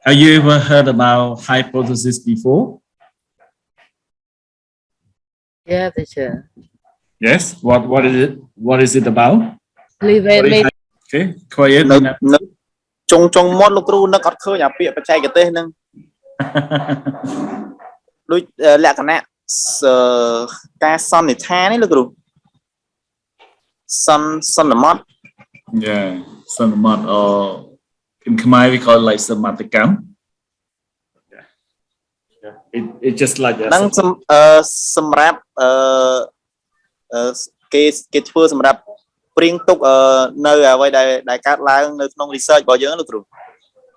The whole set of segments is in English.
Have you ever heard about hypothesis before? Yeah, teacher. Yes. What is it? What is it about? Leave What is it. okay? Quiet. Nó trong mót lúc rú nó có khơi nhà bịa bạch chay cái tên nâng đôi lẹ cả nè ca son để tha đấy lúc rú son là mót. Yeah, Sanamat, or in Khmer we call it like Samatikam. Yeah. It just like a Nâng xâm rạp cái thua xâm rạp Pring tục nơi ở đây đại cát lá nơi trong research bao giờ lúc rú.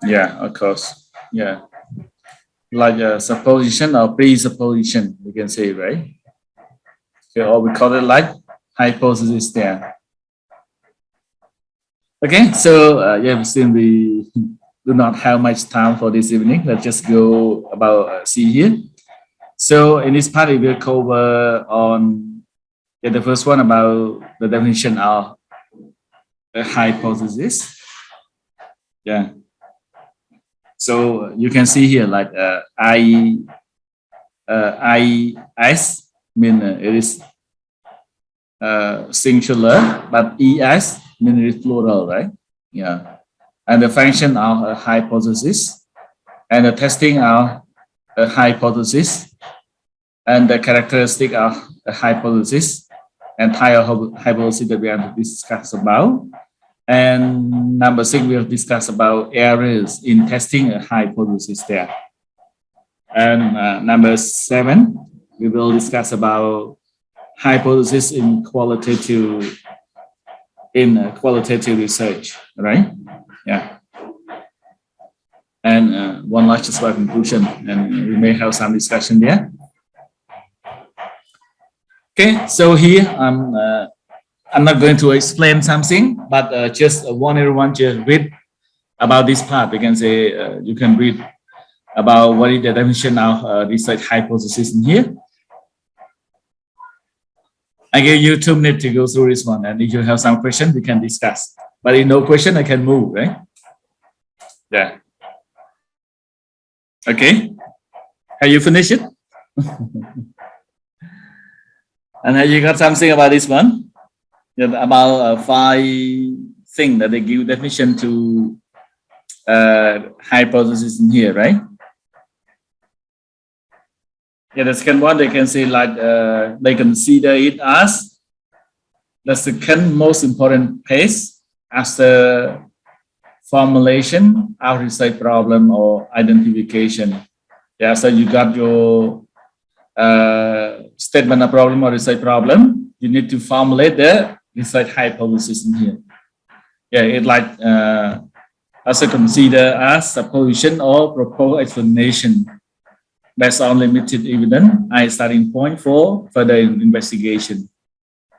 yeah, of course. Yeah. Like a supposition or presupposition, we can say, right? Okay, or we call it like hypothesis there. Okay, so yeah, since we do not have much time for this evening, let's just go about see here. So in this part, we will cover on the first one about the definition of a hypothesis. Yeah. So you can see here like IS mean it is singular, but ES mean it is plural, right? Yeah. And the function of a hypothesis and the testing of a hypothesis and the characteristic of a hypothesis and type of hypothesis that we have to discuss about. And number 6, we have discussed about errors in testing a hypothesis there. And number 7, we will discuss about hypothesis in qualitative research, right? Yeah. And one last just conclusion, and we may have some discussion there. Okay, so here I'm not going to explain something, but just want everyone to read about this part. We can say you can read about what is the definition of research hypothesis in here. I give you 2 minutes to go through this one, and if you have some questions, we can discuss. But if no question, I can move, right? Yeah. Okay. Have you finished it? And have you got something about this one? Yeah, about 5 things that they give definition to hypothesis in here, right? Yeah, the second one, they can say like they consider it as the second most important phase after formulation of research problem or identification. Yeah, so you got your statement of problem or research problem. You need to formulate the research hypothesis in here. Yeah, it like also consider as supposition or proposed explanation based on limited evidence as starting point for further investigation.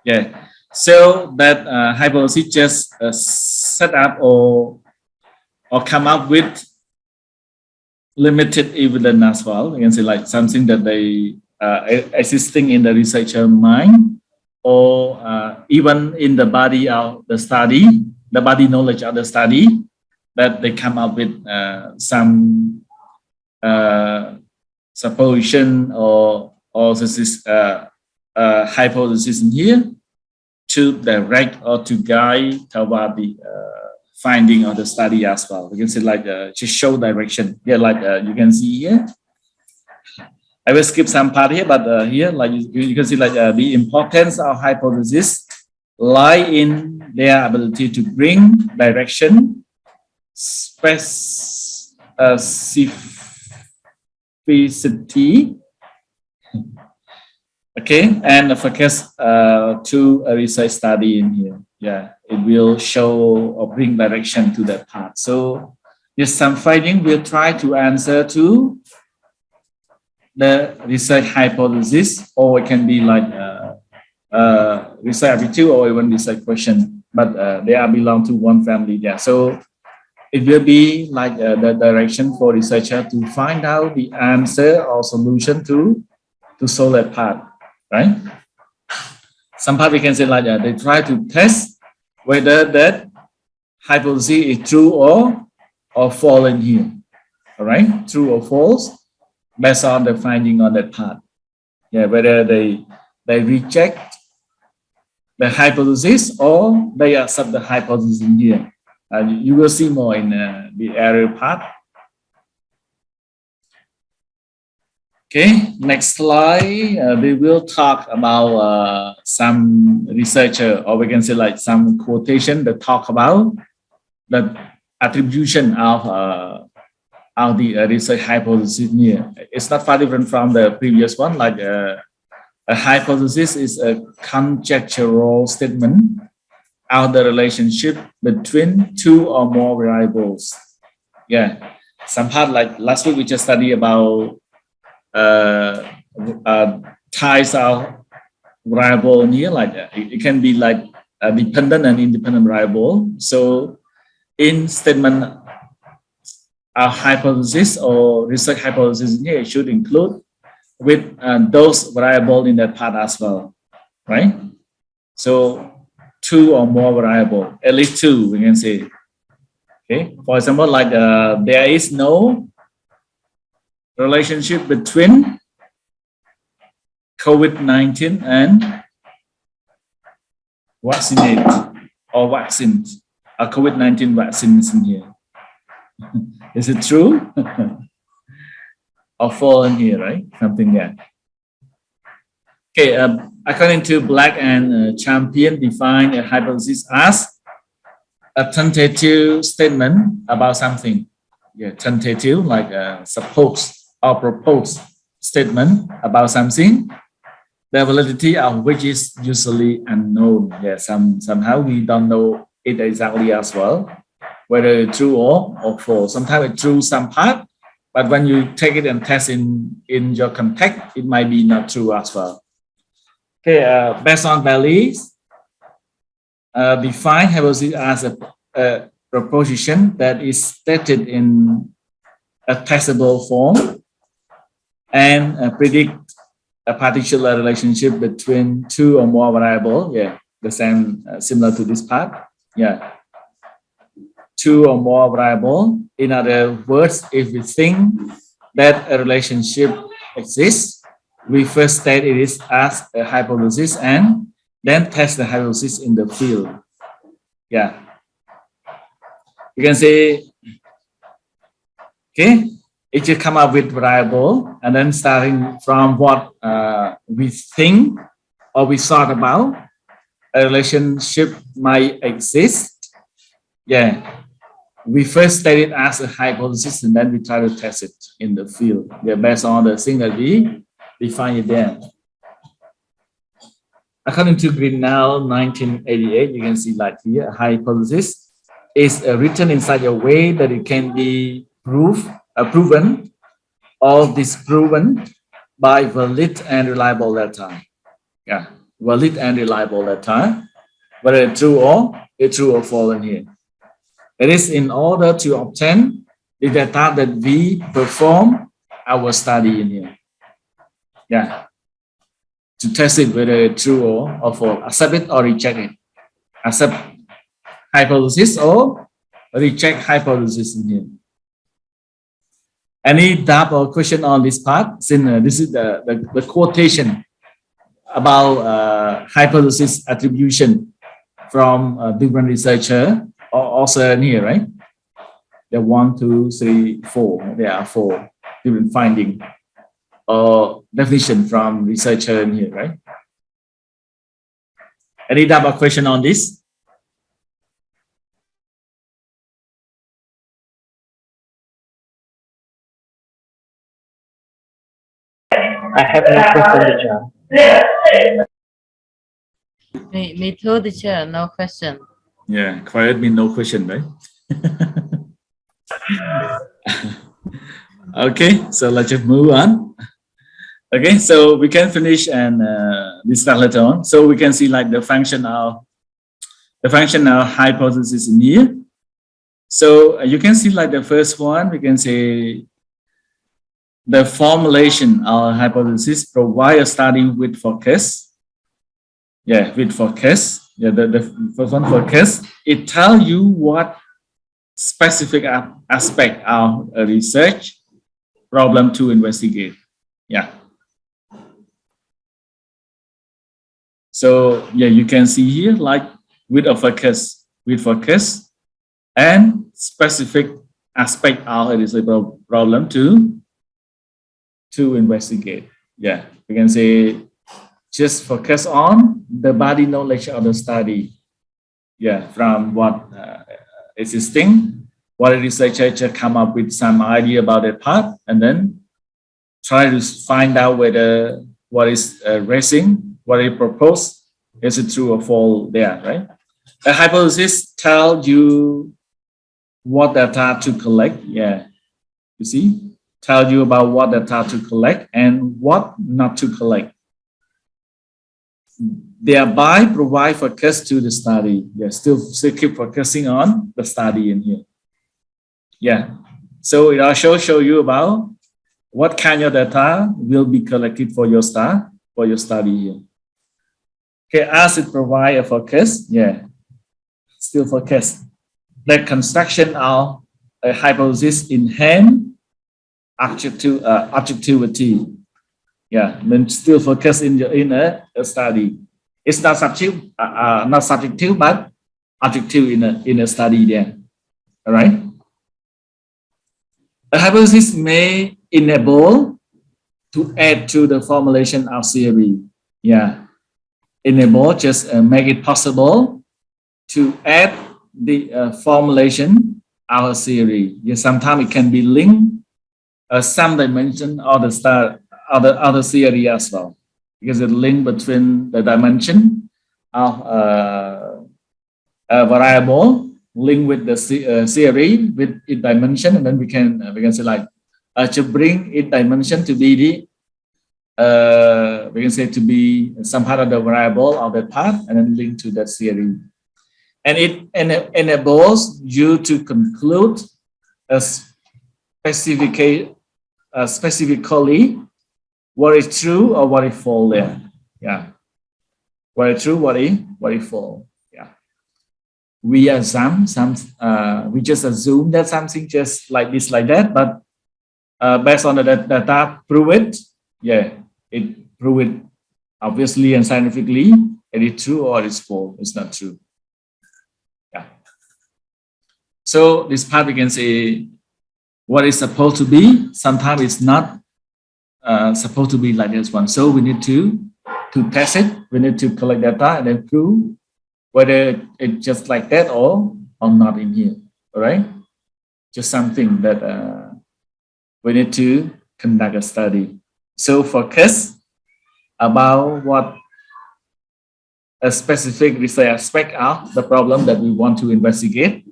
Yeah, so that hypothesis just set up or come up with limited evidence as well. You can say like something that they existing in the researcher mind, or even in the body of the study, the body knowledge of the study, that they come up with some supposition or this is hypothesis in here to direct or to guide toward the finding of the study as well. You can say like to show direction. Yeah, like you can see here. I will skip some part here, but here, like you can see, like the importance of hypothesis lie in their ability to bring direction, specificity, okay, and focus to a research study in here. Yeah, it will show or bring direction to that part. So, yes, some finding will try to answer to the research hypothesis, or it can be like research attitude or even research question, but they are belong to one family there. So it will be like the direction for researcher to find out the answer or solution to solve that part, right? Some part we can say like they try to test whether that hypothesis is true or false in here. all right, true or false, based on the finding on that part. Yeah, whether they reject the hypothesis or they accept the hypothesis in here. You will see more in the error part. Okay, next slide. We will talk about some researcher, or we can say like some quotation that talk about the attribution of the research hypothesis here. It's not far different from the previous one. Like a hypothesis is a conjectural statement of the relationship between two or more variables. Yeah, some part like last week we just studied about types of variable here. Like it can be like a dependent and independent variable. So in statement a hypothesis or research hypothesis here should include with those variable in that part as well, right? So two or more variable, at least two, we can say. Okay, for example, like there is no relationship between COVID-19 and vaccinate or vaccines. A COVID-19 vaccines in here. Is it true? Or false in here, right? Something there. Okay, according to Black and Champion, define a hypothesis as a tentative statement about something. Yeah, tentative, like a supposed or proposed statement about something, the validity of which is usually unknown. Yeah, somehow we don't know it exactly as well, whether it's true or false. Sometimes it's true some part, but when you take it and test in your context, it might be not true as well. Okay, based on values, define hypothesis as a proposition that is stated in a testable form and predict a particular relationship between two or more variables. Yeah, the same, similar to this part. Yeah, two or more variables. In other words, if we think that a relationship exists, we first state it is as a hypothesis and then test the hypothesis in the field. Yeah. You can say, okay, if you come up with variable and then starting from what we think or we thought about, a relationship might exist. Yeah. We first state it as a hypothesis and then we try to test it in the field. Yeah, based on the thing that we define it there. According to Grinnell, 1988, you can see like here, a hypothesis is written in such a way that it can be proven or disproven by valid and reliable data. Yeah, valid and reliable data, whether it's true or false in here. It is in order to obtain the data that we perform our study in here. Yeah. To test it whether it's true or false, accept it or reject it. Accept hypothesis or reject hypothesis in here. Any doubt or question on this part? Since this is the quotation about hypothesis attribution from different researcher, also in here, right? There are 1, 2, 3, 4. There are 4 different findings or definition from researcher in here, right? Any doubt or question on this? I have no question, teacher. Me too, teacher. No question. Yeah, quiet means no question, right? Okay, so let's just move on. Okay, so we can finish and discuss later on. So we can see like the function of hypothesis in here. So you can see like the first one, we can say the formulation of hypothesis provide a study with focus. Yeah, with focus. Yeah, the first one focus. It tells you what specific aspect of a research problem to investigate. Yeah. So yeah, you can see here like with focus and specific aspect of a research problem to investigate. Yeah, we can say just focus on the body knowledge of the study. Yeah, from what existing, what a researcher come up with some idea about that part, and then try to find out whether what is raising, what he proposed, is it true or false there, right? A hypothesis tells you what data to collect. Yeah, you see, tell you about what data to collect and what not to collect. Thereby provide focus to the study. Yeah, still keep focusing on the study in here. Yeah, so it also show you about what kind of data will be collected for your study here. Okay, as it provide a focus, yeah, still focus. The construction of a hypothesis enhance objectivity. Yeah, then still focus in a study. It's not subjective, but objective in a study there. All right. A hypothesis may enable to add to the formulation of theory. Yeah, enable just make it possible to add the formulation of a theory. Yeah, sometimes it can be linked some dimension of the other theory as well, because the link between the dimension of a variable link with the theory with its dimension, and then we can say like to bring its dimension to be the we can say to be some part of the variable of that part, and then link to that theory, and it enables you to conclude specifically what is true or what is false there. Yeah, what is true, what is false. Yeah, we assume we just assume that something just like this, like that, but based on the data, prove it. Yeah, it prove it obviously and scientifically. It is true or it's false. It's not true. Yeah. So this part we can say what is supposed to be. Sometimes it's not supposed to be like this one. So we need to test it. We need to collect data and then prove whether it's just like that or not in here. All right. Just something that we need to conduct a study. So focus about what a specific research aspect of the problem that we want to investigate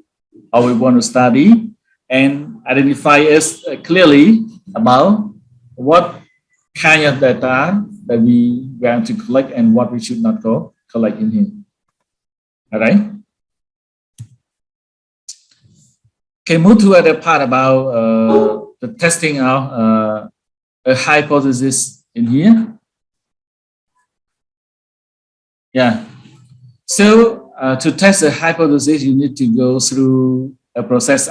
or we want to study, and identify us clearly about what kind of data that we want to collect and what we should not go collect in here. All right. Okay, move to other part about the testing of a hypothesis in here. Yeah. So to test a hypothesis, you need to go through a process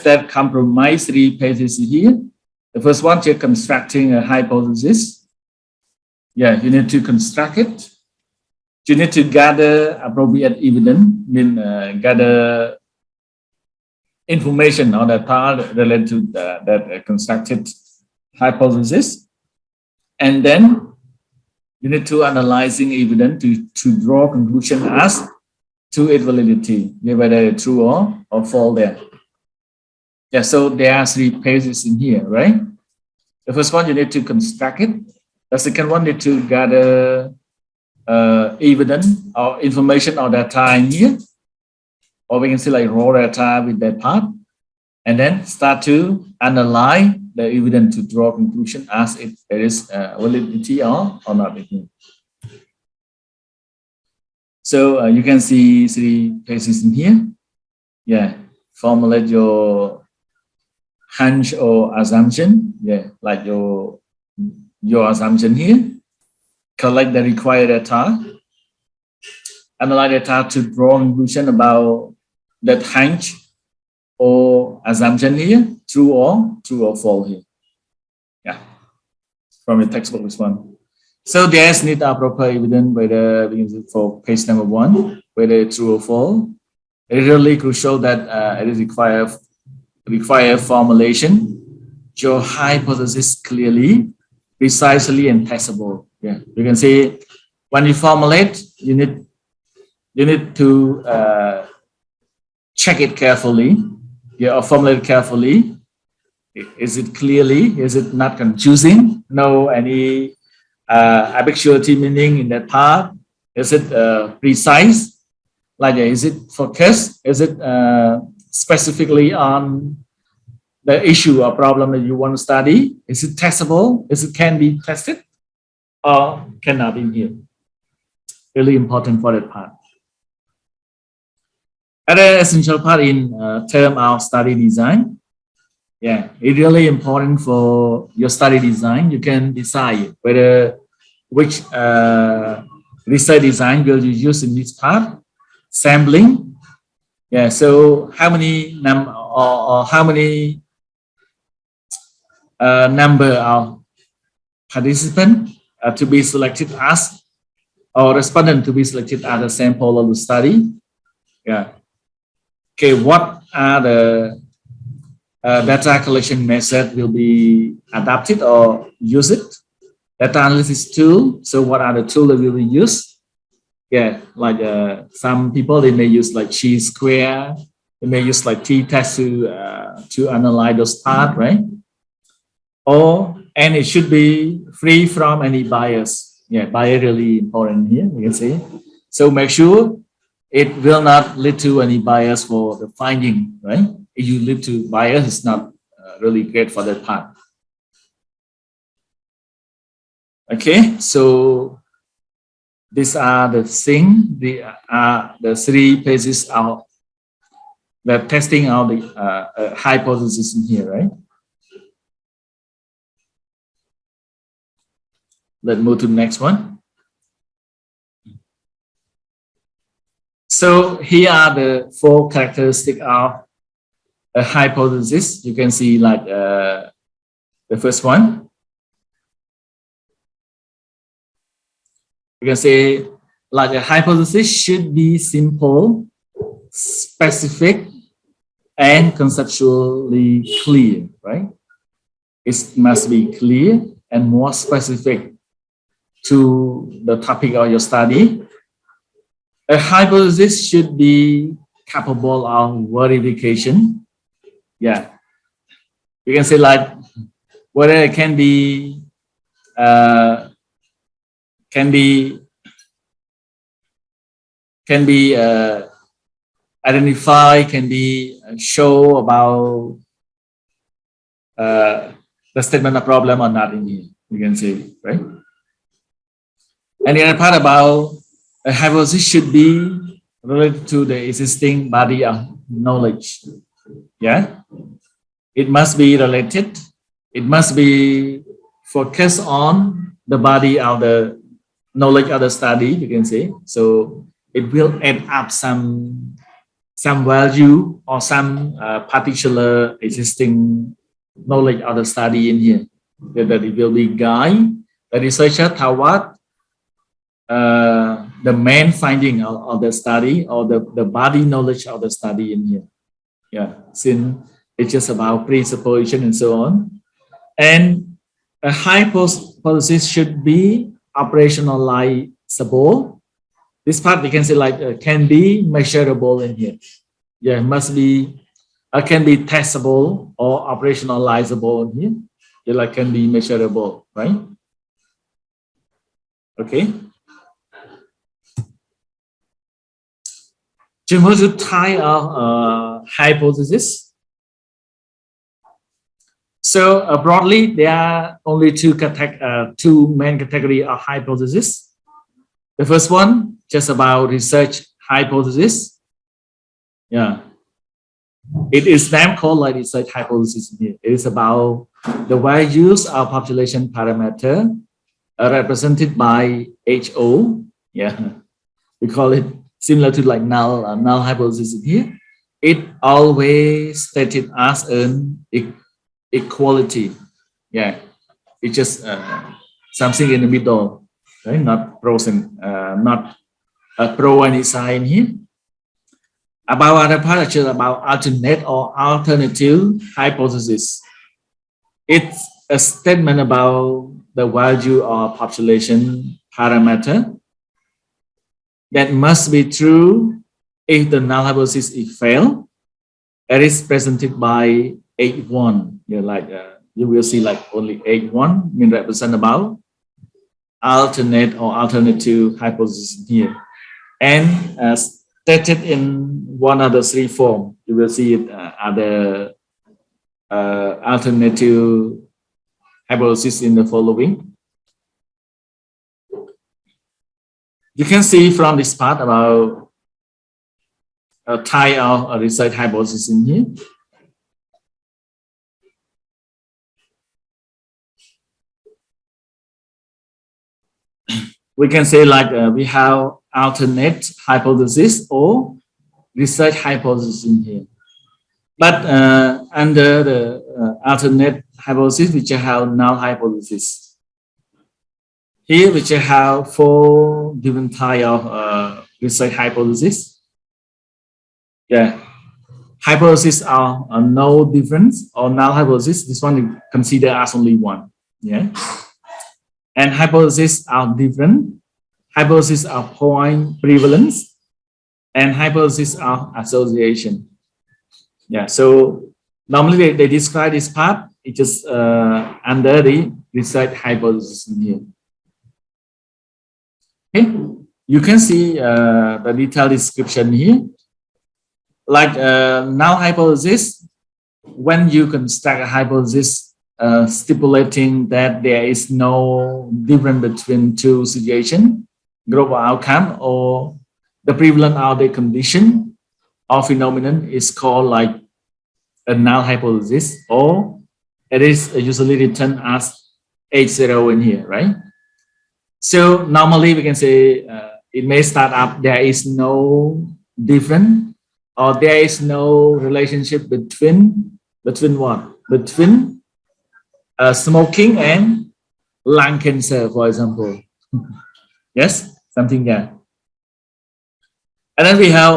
that comprises 3 phases here. The first one, you're constructing a hypothesis. Yeah, you need to construct it. You need to gather appropriate evidence, gather information on the part related to that constructed hypothesis. And then you need to analyzing evidence to draw conclusion as to its validity, whether it's true or false there. Yeah, so there are 3 phases in here, right? The first one, you need to construct it. The second one, you need to gather evidence or information or data in here, or we can say like raw data with that part, and then start to analyze the evidence to draw conclusion as if there is validity or not in here. So you can see 3 phases in here. Yeah, formulate your hunch or assumption. Yeah, like your assumption here. Collect the required data. analyze data to draw conclusion about that hunch or assumption here, true or false here. Yeah, from your textbook this one. So there's need a proper evidence whether for page number 1, whether true or false. It is really crucial that it is require formulation your hypothesis clearly, precisely, and testable. Yeah, you can see when you formulate, you need to check it carefully. Yeah, or formulate it carefully. Is it clearly? Is it not confusing? No any ambiguity meaning in that part? Is it precise? Like, is it focused? Is it specifically on the issue or problem that you want to study? Is it testable? Is it can be tested or cannot in here? Really important for that part. Other essential part in term of study design. Yeah, it's really important for your study design. You can decide whether which research design will you use in this part. Sampling. Yeah, so how many how many number of participants to be selected as or respondent to be selected as a sample of the study. Yeah. Okay, what are the data collection method will be adapted or use it? Data analysis tool. So what are the tools that will be used? Yeah, like some people they may use like chi-square. They may use like t-test to analyze those parts, right? And it should be free from any bias. Yeah, bias really important here. You can see. So make sure it will not lead to any bias for the finding, right? If you lead to bias, it's not really great for that part. Okay, so these are the things. The 3 pages of the testing of the hypothesis in here, right? Let's move to the next one. So here are the 4 characteristics of a hypothesis. You can see like the first one. You can say like a hypothesis should be simple, specific, and conceptually clear, right? It must be clear and more specific to the topic of your study. A hypothesis should be capable of verification. Yeah, you can say like whether it can be identify, can be show about the statement of problem or not in here. You can say, right? And the other part about a hypothesis should be related to the existing body of knowledge. Yeah, it must be related. It must be focused on the body of the knowledge of the study. You can say so. It will add up some value or some particular existing knowledge of the study in here. That it will be guide the researcher toward the main finding of the study or the body knowledge of the study in here. Yeah, since it's just about presupposition and so on. And a hypothesis should be operationalizable. This part we can say like can be measurable in here. Yeah, must be can be testable or operationalizable in here. Yeah, like can be measurable, right? Okay. What's the type of hypothesis? So broadly, there are only two main categories of hypothesis. The first one, just about research hypothesis. Yeah, it is then called like research hypothesis here. It is about the values of population parameter represented by HO. Yeah, we call it similar to like null hypothesis in here. It always stated as an equality. Yeah, it's just something in the middle, right? Not pros and not a pro any sign here. About other part, actually about alternate or alternative hypothesis. It's a statement about the value or population parameter that must be true if the null hypothesis is failed. It is presented by H1. Yeah, like you will see like only H1 mean represent about alternate or alternative hypothesis here. And stated in one of the three forms, you will see it other alternative hypothesis in the following. You can see from this part about a type of a research hypothesis in here. We can say like we have alternate hypothesis or research hypothesis in here. But under the alternate hypothesis, we have null hypothesis. Here we have 4 different types of research hypothesis. Yeah, hypothesis are no difference or null hypothesis. This one you consider as only one. Yeah, and hypotheses are different. Hypotheses are point prevalence, and hypotheses are association. Yeah, so normally they describe this part. It's just under the research hypothesis in here. Okay, you can see the detailed description here. Like null hypothesis, when you construct a hypothesis stipulating that there is no difference between two situations, global outcome or the prevalent outage condition or phenomenon is called like a null hypothesis, or it is usually written as H0 in here, right? So normally we can say it may start up there is no difference or there is no relationship between what? Between smoking and lung cancer, for example. Yes, something there. And then we have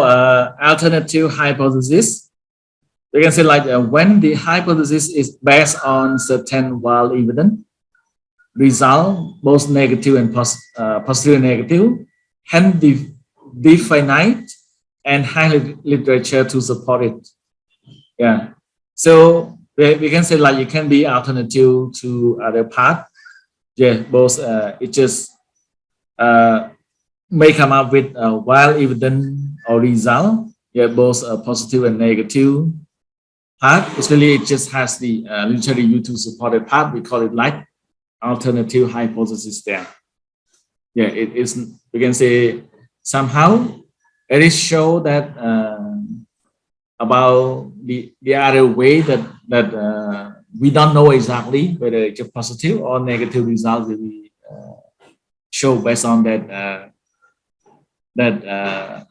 alternative hypothesis. We can say like when the hypothesis is based on certain wild evidence, result both negative and positive and negative, hence definite and high literature to support it. Yeah, so we can say like it can be alternative to other part. Yeah, both it just may come up with wild evidence or result. Yeah, both positive and negative part. Especially it just has the literature review to support it part. We call it like alternative hypothesis there. Yeah, it is. We can say somehow it is show that about the other way that we don't know exactly whether it's a positive or negative result will be show based on that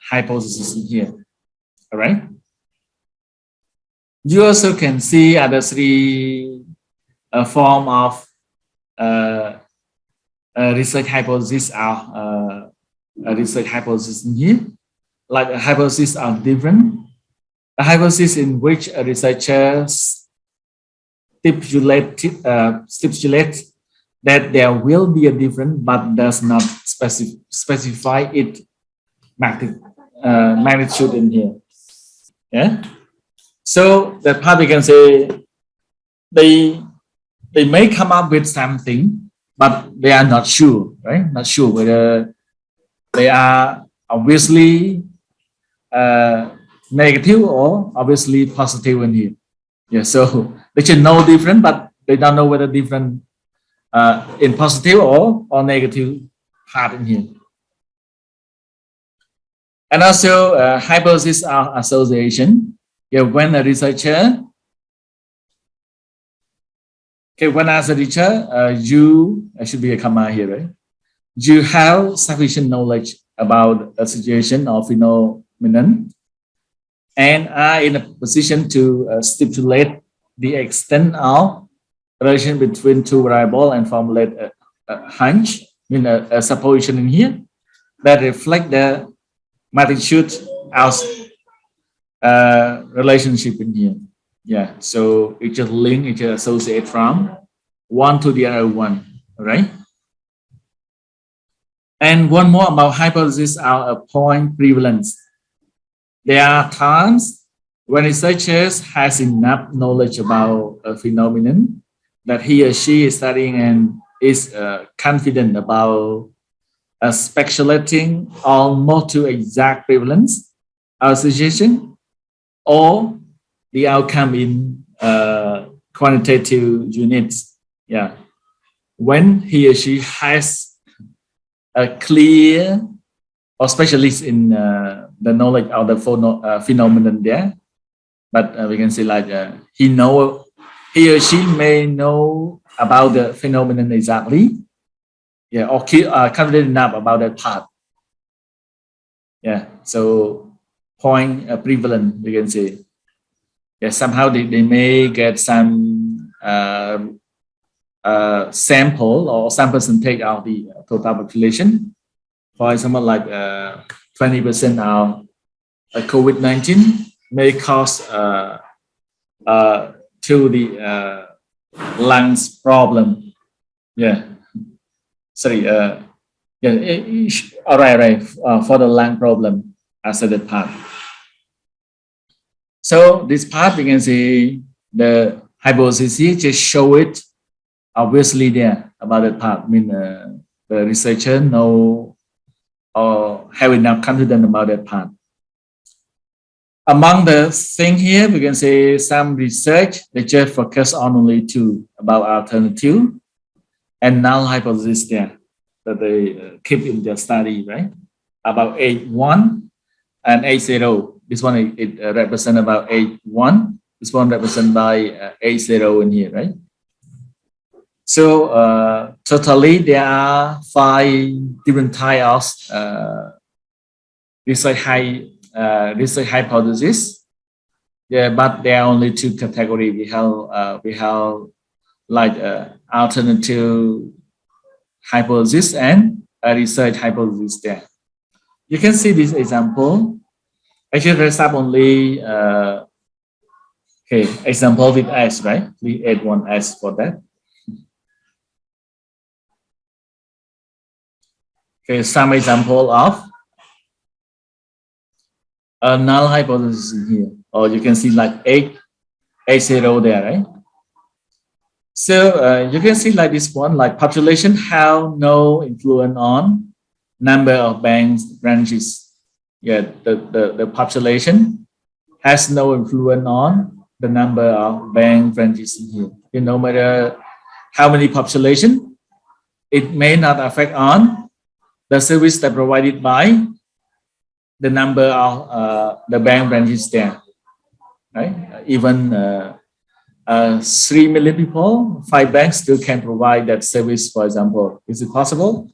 hypothesis in here. All right. You also can see other three form of research hypothesis are research hypothesis in here. Like a hypothesis are different. A hypothesis in which a researcher stipulates that there will be a difference, but does not specify it magnitude in here. Yeah. So that part we can say they may come up with something, but they are not sure, right? Not sure whether they are obviously negative or obviously positive in here. Yeah, so they should know different, but they don't know whether different in positive or negative part in here. And also hypothesis of association. Yeah, when a researcher, okay, when as a teacher, I should be a comma here, right? You have sufficient knowledge about a situation or phenomenon and are in a position to stipulate the extent of relation between two variables and formulate a hunch, a supposition in here that reflect the magnitude of relationship in here. Yeah, so it just link, it just associate from one to the other one, right? And one more about hypothesis are a point prevalence. There are times when researchers has enough knowledge about a phenomenon that he or she is studying and is confident about speculating almost to exact prevalence association or the outcome in quantitative units. Yeah, when he or she has a clear or specialist in the knowledge of the phenomenon there, but we can say like he or she may know about the phenomenon exactly, yeah, or confident enough about that part. Yeah, so point prevalent, we can say. Yeah, somehow they may get some sample or some percentage of the total population. For example, like 20% of COVID-19 may cause to the lungs problem. Yeah, sorry. Yeah, all right. For the lung problem as a that part. So this part we can see the hypothesis just show it obviously there about that part. I mean the researcher know or have enough confidence about that part. Among the thing here, we can say some research they just focus on only two about alternative and null hypothesis there that they keep in their study, right? About H1 and H0. This one it represent about H1. This one represent by H0 in here, right? So totally there are 5 different types of research hypothesis. Yeah, but there are only 2 categories. We have like alternative hypothesis and a research hypothesis there. You can see this example. Actually, there's up only example with S, right? We add one S for that. Okay, some example of a null hypothesis here, or you can see like H0 there, right? So you can see like this one, like population have no influence on number of bank branches. Yeah, the population has no influence on the number of bank branches in here. You know, no matter how many population, it may not affect on the service that provided by the number of the bank branches there, right? Even 3 million people, 5 banks still can provide that service, for example. Is it possible?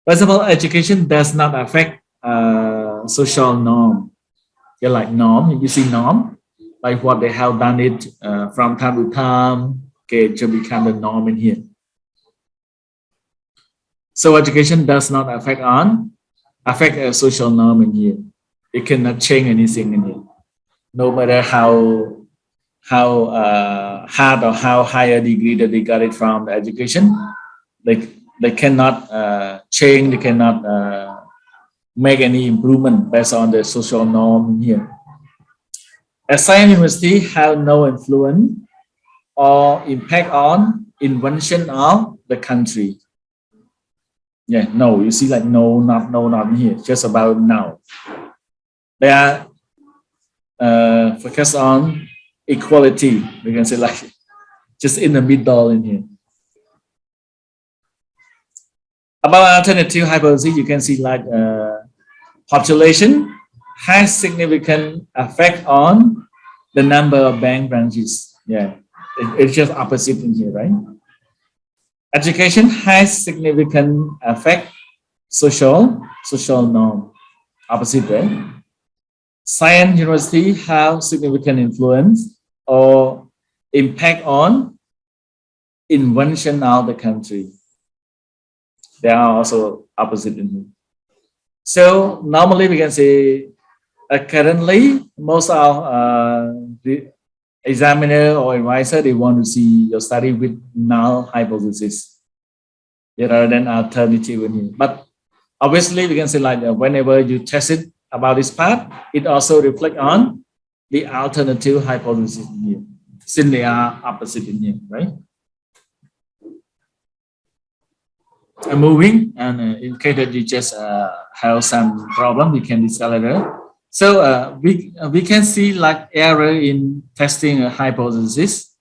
First of all, education does not affect social norm. Yeah, like norm, you see norm, like what they have done it from time to time, okay, to become the norm in here. So education does not affect a social norm in here. It cannot change anything in here. No matter how hard or how high a degree that they got it from the education, they cannot change, they cannot make any improvement based on the social norm in here. A science university have no influence or impact on invention of the country. Yeah, no, you see like no, not here, just about now. They are focused on equality. We can say like just in the middle in here. About alternative hypothesis, you can see like population has significant effect on the number of bank branches. Yeah, it's just opposite in here, right? Education has significant effect social norm, opposite, right? Science university have significant influence or impact on invention of the country. They are also opposite in here. So normally we can say currently most of the examiner or advisor, they want to see your study with null hypothesis rather than alternative in here. But obviously we can say like whenever you test it about this part, it also reflect on the alternative hypothesis in here, since they are opposite in here, right? Moving, and in case that you just have some problem, we can discuss later. So we can see like error in testing a hypothesis.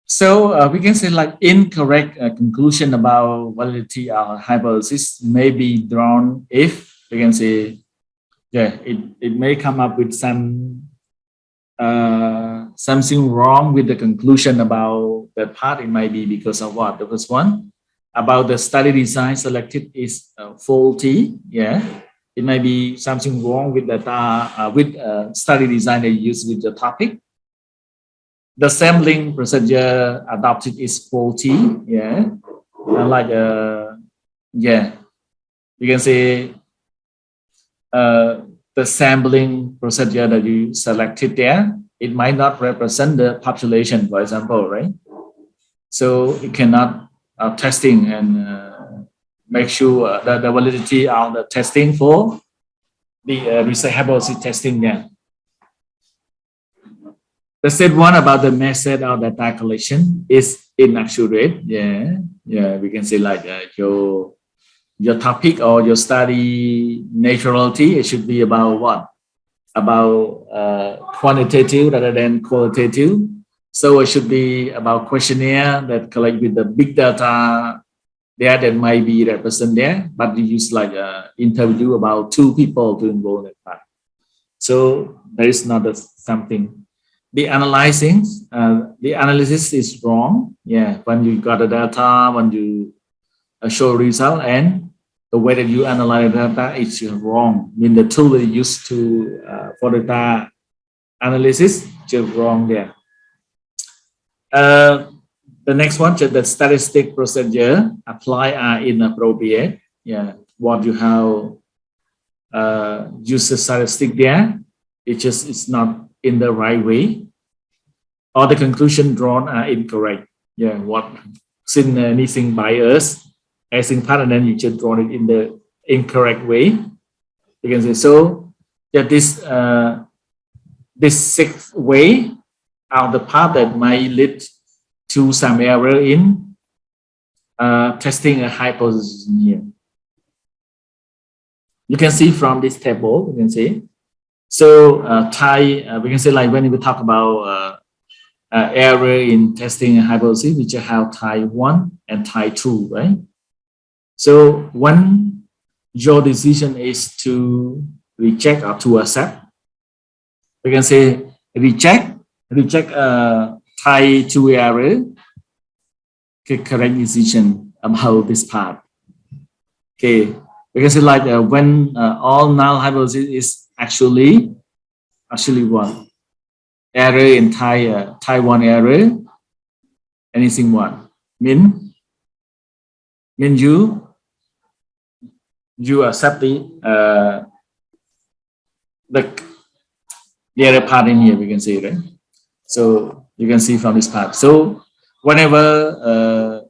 So we can say like incorrect conclusion about validity of a hypothesis may be drawn if we can say, yeah, it may come up with some something wrong with the conclusion about that part. It might be because of what? The first one, about the study design selected is faulty. Yeah, it might be something wrong with the study design they use with the topic. The sampling procedure adopted is faulty. Yeah, like yeah, you can say the sampling procedure that you selected there, it might not represent the population, for example, right? So it cannot testing and make sure the validity of the testing for the research hypothesis testing there. The second one about the method of data collection is inaccurate. Yeah, we can say like your topic or your study naturality, it should be about what? About quantitative rather than qualitative. So it should be about questionnaire that collect with the big data there that might be represent there, but you use like interview about 2 people to involve that part. So there is not something. The analysis is wrong. Yeah, when you got the data, when you show result, and the way that you analyze the data is wrong. I mean the tool that you use to for data analysis is wrong there. The next one, the statistic procedure apply are inappropriate. Yeah, what you have use the statistic there, it's not in the right way, or the conclusion drawn are incorrect. Yeah, what since anything bias as in part, and then you just draw it in the incorrect way. You can say so. Yeah, this 6th way are the part that might lead to some error in testing a hypothesis in here. You can see from this table. You can see. So we can say like when we talk about error in testing a hypothesis, we just have type 1 and type 2, right? So when your decision is to reject or to accept, we can say reject type 2 error, correct decision about this part. Okay, we can say like when all null hypothesis is actually what? Error in type 1 error, anything what? Mean you accept the other part in here, we can say, right? So you can see from this part. So whenever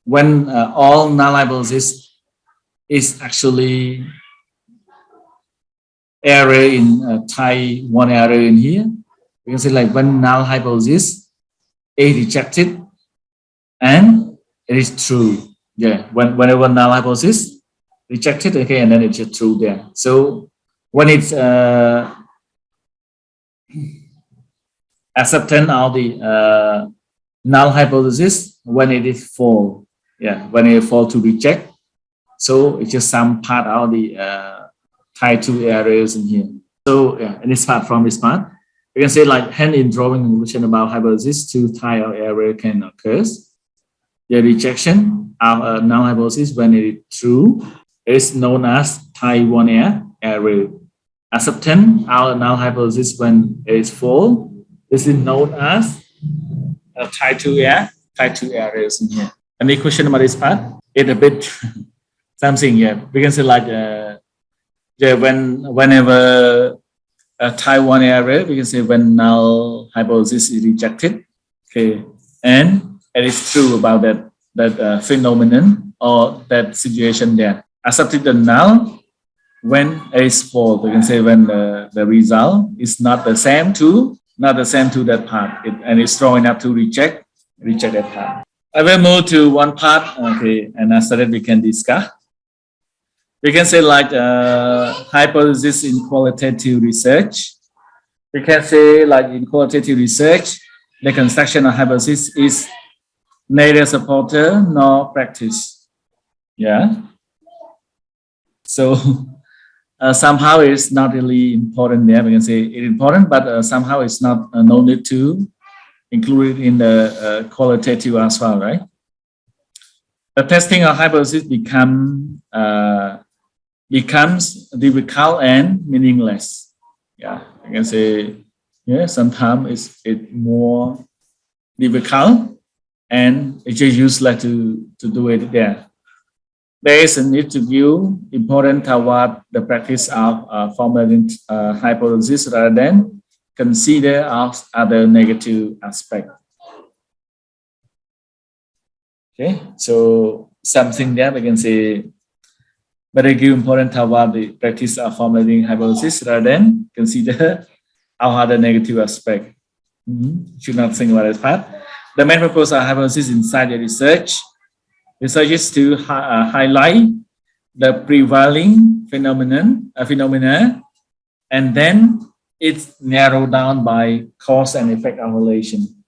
when all null hypothesis is actually error in type 1 error in here, we can say like when null hypothesis is rejected and it is true. Yeah, whenever null hypothesis rejected, okay, and then it's just true there. So when it's acceptance of the null hypothesis, when it is false, yeah, when it fall to reject, so it's just some part of the type 2 errors in here. So yeah, and this part from this part, you can say like hence in drawing conclusion about hypothesis, 2 type of error can occur. The rejection of a null hypothesis when it is true is known as type 1 error. Acceptance of a null hypothesis when it is false. This is known as type 2 error. Type 2 errors in here. Any question about this part? It's a bit something, yeah. We can say like whenever a type 1 error, we can say when null hypothesis is rejected, okay, and it is true about that phenomenon or that situation there. Accepting the null when it is false, we can say when the result is not the same to that part, and it's strong enough to reject that part. I will move to one part, okay, and after that we can discuss. We can say like hypothesis in qualitative research. We can say like in qualitative research, the construction of hypothesis is neither supported nor practiced. Yeah. So somehow it's not really important there. We can say it's important, but somehow it's not no need to include it in the qualitative as well, right? The testing of hypothesis becomes difficult and meaningless. Yeah, I can say, yeah, sometimes it's more difficult and it's just useless to do it there. There is a need to give importance toward the practice of formulating hypothesis rather than consider of other negative aspects. Okay, so something there we can say, but I give importance toward the practice of formulating hypothesis rather than consider our other negative aspect. Should not think about this part. The main purpose of hypothesis inside the research is to highlight the prevailing phenomena, and then it's narrowed down by cause and effect of relation.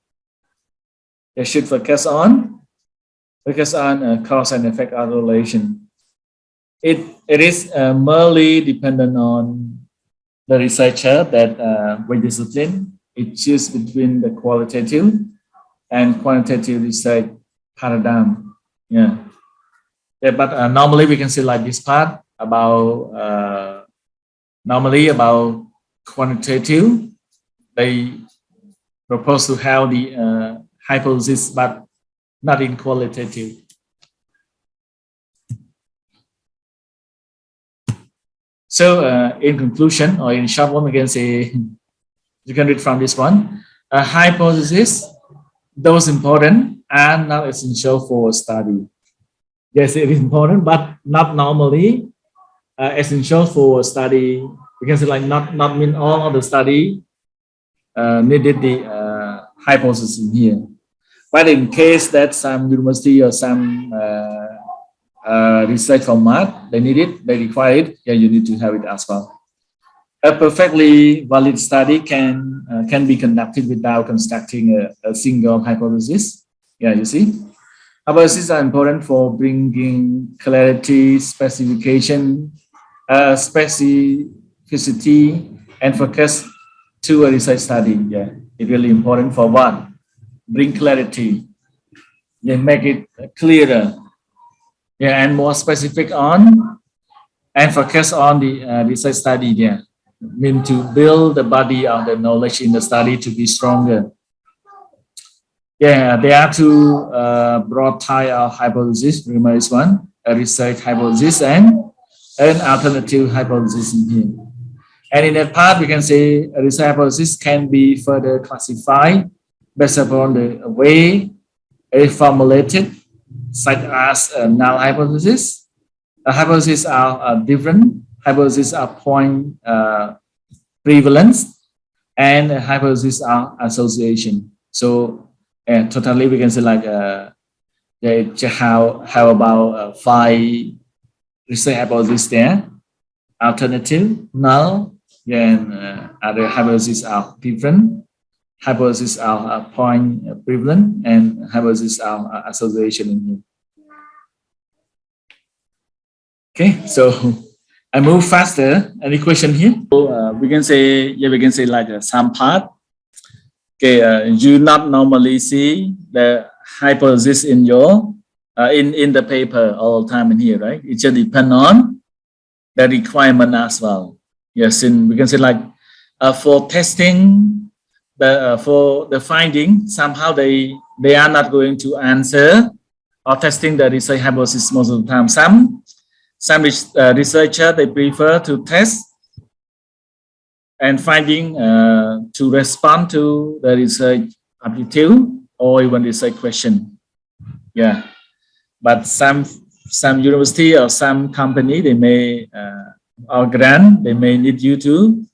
They should focus on cause and effect of relation. It is merely dependent on the researcher that with discipline, it chooses between the qualitative and quantitative research paradigm. Yeah, but normally we can say like this part about normally about quantitative, they propose to have the hypothesis, but not in qualitative. So in conclusion, or in short one, we can say, you can read from this one, a hypothesis, those important and not essential for study. Yes, it is important, but not normally essential for study. We can say like not mean all of the study needed the hypothesis in here. But in case that some university or some research format, they need it, they require it, yeah, you need to have it as well. A perfectly valid study can be conducted without constructing a single hypothesis. Yeah, you see, hypotheses are important for bringing clarity, specification, specificity, and focus to a research study. Yeah, it's really important for what? Bring clarity. Yeah, make it clearer. Yeah, and more specific on and focus on the research study. Yeah, mean to build the body of the knowledge in the study to be stronger. Yeah, there are two broad types of hypothesis. Remember this one, a research hypothesis and an alternative hypothesis in here. And in that part, we can say a research hypothesis can be further classified based upon the way it is formulated, such as a null hypothesis. The hypotheses are different. Hypotheses are point prevalence, and hypotheses are association. So totally we can say like how about 5 research hypotheses there, alternative, null, and other hypotheses are different. Hypotheses are point prevalent, and hypotheses are association in here. Okay, so I move faster. Any question here? So, we can say, yeah, we can say like some part. Okay, you not normally see the hypothesis in your in the paper all the time in here, right? It just depend on the requirement as well. Yes, in we can say like for testing the for the finding, somehow they are not going to answer or testing the research hypothesis most of the time. Some researcher they prefer to test and finding to respond to the research aptitude or even research question. Yeah, but some university or some company they may or grant they may need you to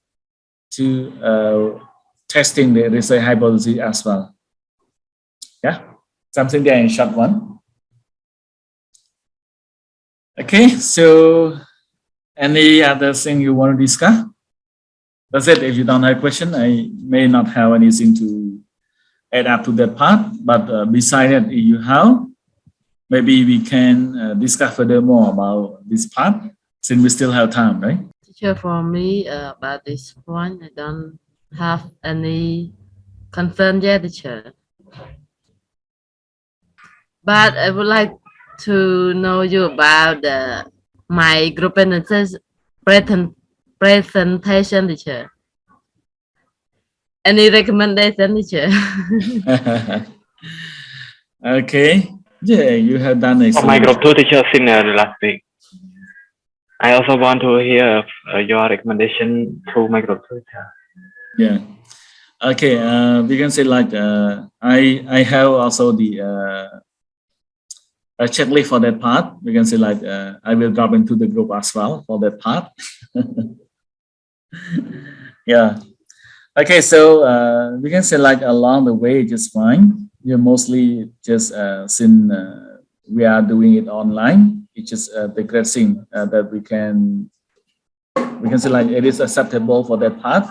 testing the research hypothesis as well. Yeah, something there in short one. Okay, so any other thing you want to discuss? That's it. If you don't have a question, I may not have anything to add up to that part. But besides that, if you have, maybe we can discuss further more about this part since we still have time, right? Teacher, for me, about this point, I don't have any concern yet, teacher. But I would like to know you about my group presentation, teacher. Any recommendation, teacher? Okay. Yeah, you have done For my excellent. group 2 teacher in last week. I also want to hear your recommendation to my group 2 teacher. Yeah. Okay. We can say like I have also the a checklist for that part. We can say like I will drop into the group as well for that part. Yeah. Okay. So we can say like along the way just fine. You mostly just since we are doing it online. It's just the great thing that we can say like it is acceptable for that part.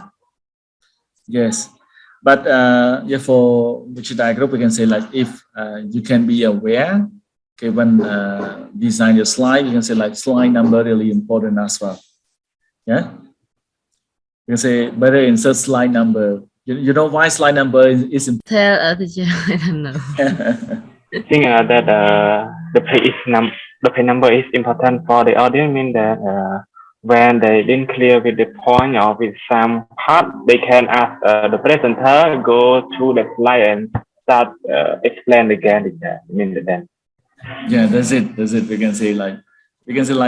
Yes. But yeah, for Wichita group, we can say like if you can be aware, okay, when design your slide, you can say like slide number really important as well. Yeah. You can say better insert slide number. You know why slide number is important? Tell a teacher, I don't know. I think that the page number is important for the audience. Mean that when they didn't clear with the point or with some part, they can ask the presenter go through the slide and start explain again. Mean that. Yeah, that's it. We can say like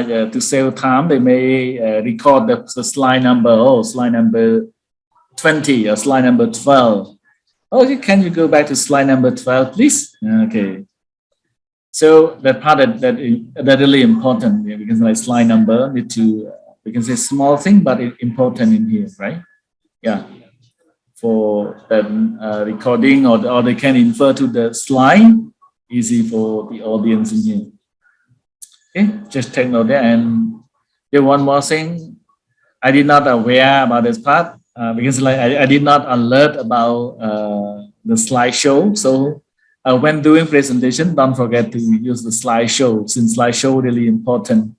to save time, they may record the slide number. Oh, slide number 20 or slide number 12. Oh, can you go back to slide number 12, please? Okay. So that part that really important. Yeah, because like slide number need to we can say small thing, but it's important in here, right? Yeah. For the recording or they can infer to the slide. Easy for the audience in here. Okay, just take note there. And there one more thing, I did not aware about this part because like I did not alert about the slideshow. So when doing presentation, don't forget to use the slideshow since slideshow really important.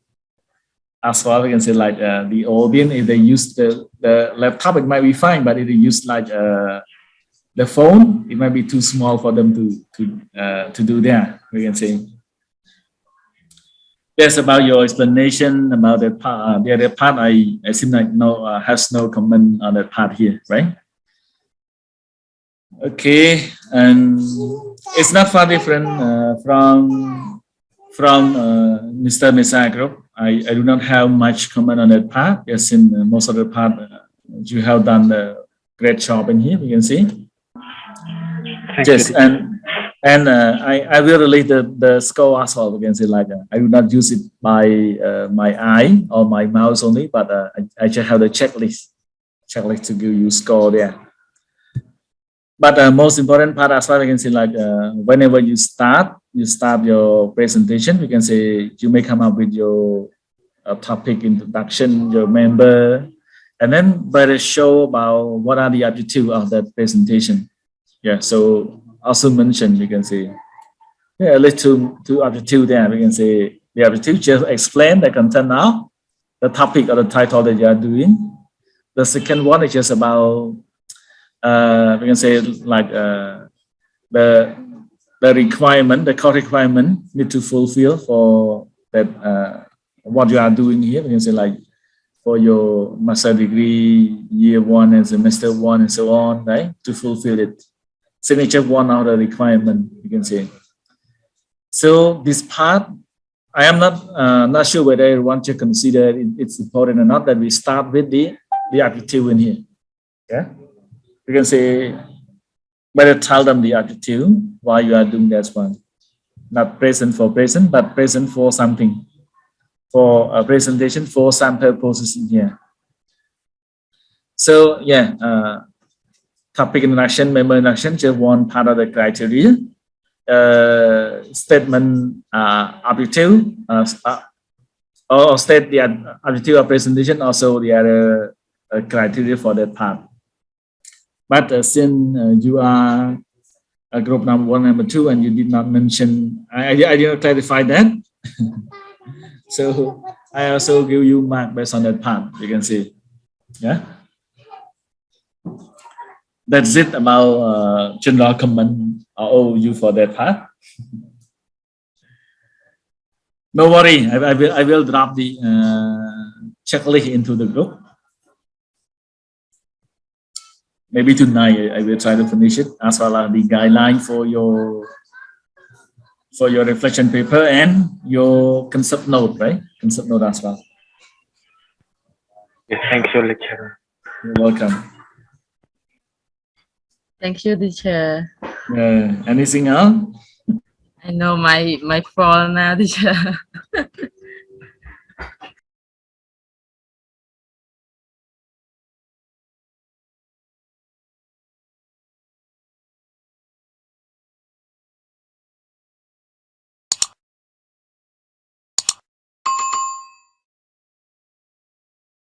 As well, we can say like the audience, if they use the laptop, it might be fine, but if they use like the phone, it might be too small for them to do that. We can say. Yes, about your explanation about that part. The other part, I seem like has no comment on that part here, right? Okay, and it's not far different from Mr. Messiah Group. I do not have much comment on that part. Yes, in most of the part, you have done a great job in here. We can see. Thank yes, you. And I will relate the score as well. We can say like I will not use it by my eye or my mouse only, but I just have the checklist to give you score there. But the most important part as well, we can say like whenever you start your presentation, we can say you may come up with your topic introduction, your member, and then better show about what are the objectives of that presentation. Yeah, so also mentioned, we can say, yeah, at least two objectives there. We can say the objective just explain the content now, the topic or the title that you are doing. The second one is just about we can say like the the requirement, the core requirement need to fulfill for that what you are doing here. You can say like for your master degree year 1 and semester 1 and so on, right? To fulfill it. Signature 1 of the requirement, you can say. So this part, I am not sure whether I want to consider it's important or not that we start with the adjective in here. Yeah, you can say better tell them the adjective why you are doing that one. Not present for present, but present for something. For a presentation for some purposes in here. So yeah, topic introduction, member introduction, just one part of the criteria. Statement objective or state the objective of presentation, also the other criteria for that part. But since you are a group number 1, number 2, and you did not mention, I didn't clarify that. So I also give you mark based on that part. You can see, yeah. That's it about general comment or OU for that part. No worry, I will drop the checklist into the group. Maybe tonight I will try to finish it, as well as the guideline for your reflection paper and your concept note, right? Concept note as well. Yes, thank you, lecturer. You're welcome. Thank you, teacher. Anything else? I know my fault now, teacher.